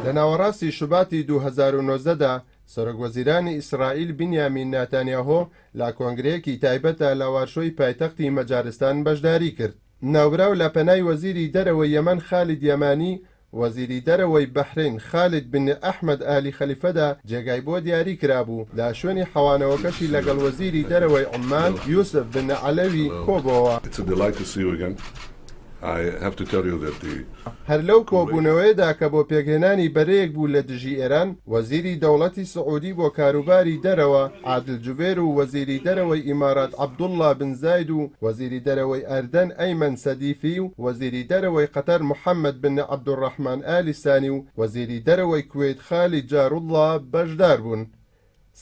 لە ناوەڕاستی شوباتی 2019دا سەرۆکوەزیرانی ئیسرائیل بنیامین ناتانیاهۆ لا کۆنگرەیەکی تایبەتە لە واشۆی پایتەختی مەجارستان بەشداری کرد. ناوبراو لە پەنای وەزیری دەرەوەی یەمەن خالید یەمانی، وەزیری دەرەوەی بەحرین خالید بن ئەحمەد ئالی خەلیفەدا جێگای بۆ دیاری کرابوو لە شوێنی حەوانەوەکەشی لەگەڵ وەزیری دەرەوەی عومان یوسف بن عەلەوی کۆبەوە. هەر لەو کۆبوونەوەیەدا کە بۆ پێکهێنانی بەرەیەک بوو لە دژی ئێران، وەزیری دەوڵەتی سعودی بۆ کاروباری دەرەوە عادل جوبێر و وەزیری دەرەوەی ئیمارات عەبدوڵڵا بن زاید و وەزیری دەرەوەی ئەردەن ئەیمەن سەدیفی و وەزیری دەرەوەی قەتەر محەممەد بن عەبدوڕەحمان ئالی سانی و وەزیری دەرەوەی کوێیت خالید جاروڵڵا بەشدار بوون.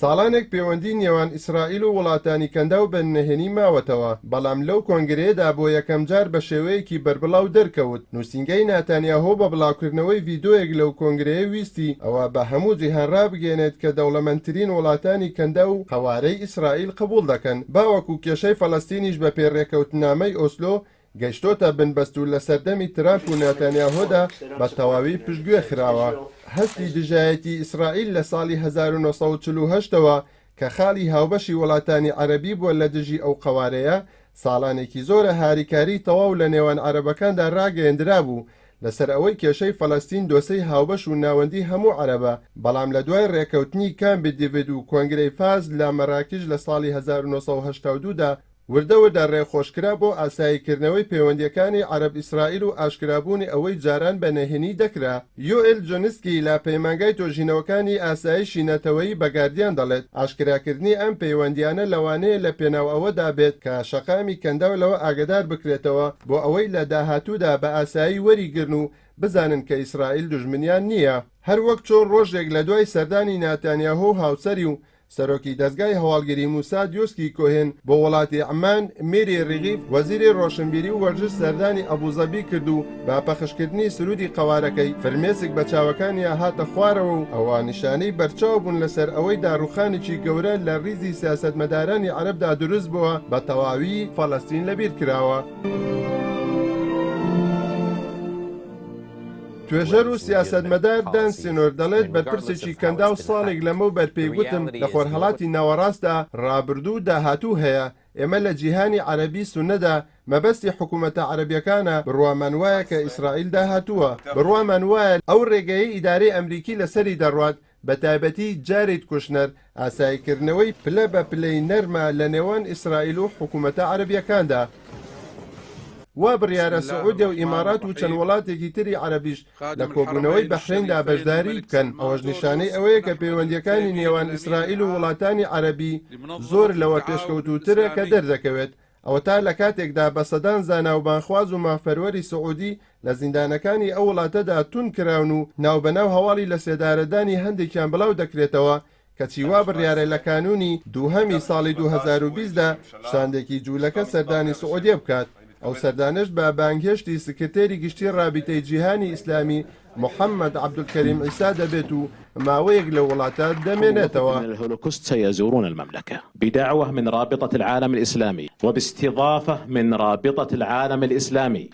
ساڵانێک پەیوەندی نێوان ئیسرائیل و وڵاتانی کەنداو بە نەهێنی ماوەتەوە، بەڵام لەو کۆنگرەیەدا بۆ یەکەم جار بە شێوەیەکی بربڵاو دەرکەوت. نووسینگەی ناتانیاهۆ بە بڵاوکردنەوەی ڤیدۆیەک لەو کۆنگرەیە ویستی ئەوە بە هەموو جیهان ڕابگەێنێت کە دەوڵەمەندترین وڵاتانی کەندە و هەوارەی ئیسرائیل قبوڵ دەکەن، باوەکو کێشەی فەڵەستینیش بە پێڕێکەوتنامەی ئۆسلۆ گەیشتۆتە بنبەست و لە سەردەمی ترامپ و ناتانیاهۆدا بە تەواوی پشتگوێ خراوە. هەستی دژایەتی ئیسرائیل لە ساڵی 1948ەوە کە خاڵی هاوبەشی وڵاتانی عەرەبی بووە لە دژی ئەو قەوارەیە، ساڵانێکی زۆرە هاریکاری تەواو لە نێوان عەرەبەکاندا ڕاگەیەندرا بوو لەسەر ئەوەی کێشەی فەڵەستین دۆسەی هاوبەش و ناوەندی هەموو عەرەبە، بەڵام لە دوای ڕێکەوتنی کامپ دیڤید و کۆنگرەی فاز لە مەراکش لە ساڵی 1982دا وردەوەدا ڕێخۆشکرا بۆ ئاساییکردنەوەی پەیوەندیەکانی عەرەب ئیسرائیل و ئاشکرابوونی ئەوەی جاران بە نەهێنی دەکرا. یۆئێل جۆنسکی لە پەیمانگای تۆژینەوەکانی ئاسایشی نەتەوەیی بە گاردیان دەڵێت ئاشکراکردنی ئەم پەیوەندیانە لەوانەیە لە پێناو ئەوەدا بێت کە شەقامی کەنداو لەوە ئاگدار بکرێتەوە بۆ ئەوەی لە داهاتوودا بە ئاسایی وەریگرن و بزانن کە ئیسرائیل دوژمنیان نییە. هەر وەک چۆن ڕۆژێک لە دوای سەردانی ناتانیاهۆ هاوسەری و سەرۆکی دەستگای هەواڵگیری موساد یۆسکی کۆهێن بۆ وڵاتی عەمان میری ڕیغیف وەزیری ڕۆشنبیری و وەرزش سەردانی ئەبوزەبی کرد و با پەخشکردنی سرودی قەوارەکەی فرمێسک بە چاوەکانیان هاتە خوارەوە و ئەوە نیشانەی بەرچاو بوون لەسەر ئەوەی داڕوخانێکی گەورە لە ڕیزی سیاسەتمەدارانی عەرەبدا دروست بووە بە تەواوی فەڵەستین لەبیر کراوە. توێژەر و سیاسەتمەدار دان سینۆر دەڵێت بەرپرسێکی کەنداو ساڵێک لەمەوبەر پێی گوتم لە خۆرهەڵاتی ناوەڕاستدا ڕابردوو داهاتوو هەیە. ئێمە لە جیهانی عەرەبی سونەدا مەبەستی حکوومەتە عەرەبیەکانە بڕوامان وایە کە ئیسرائیل داهاتووە، بڕوامان وایە ئەو ڕێگەیەی ئیدارەی ئەمریکی لەسەری دەڕوات بە تایبەتی جارێت کوشنەر ئاساییکردنەوەی پلە بە پلەی نەرمە لە نێوان ئیسرائیل و حکوومەتە عەرەبیەکاندا. وا بڕیارە سعودی و ئیمارات و چەند وڵاتێکی تری عەرەبیش لە کۆبوونەوەی بەحریندا بەشداری بکەن. ئەوەش نیشانەی ئەوەیە کە پەیوەندیەکانی نێوان ئیسرائیل و وڵاتانی عەرەبی زۆر لەوە پێشکەوتووترە کە دەردەکەوێت. ئەوە تا لە کاتێکدا بە سەدان زانا و بانخواز و مافەروەری سعودی لە زیندانەکانی ئەو وڵاتەدا تون کراون و ناوبەناو هەواڵی لە سێدارەدانی هەندێکیان بڵاو دەکرێتەوە کەچی وا بڕیارە لە کانونی دووهەمی ساڵی 2020دا شاندێکی جوولەکە سەردانی سعودیە بکات. ئەو سەردانش بە بانگهێشتی سکرتێری گشتی ڕابطەی جیهانی ئیسلامی محەممەد عەبدولکەریم عیسا دەبێت و ماوەیەک لە وڵاتە دەمێنێتەوە. الهولوكوست سيزورون المملكة بدعوة من رابطة العالم الإسلامي وباستضافة من رابطة العالم الإسلامي.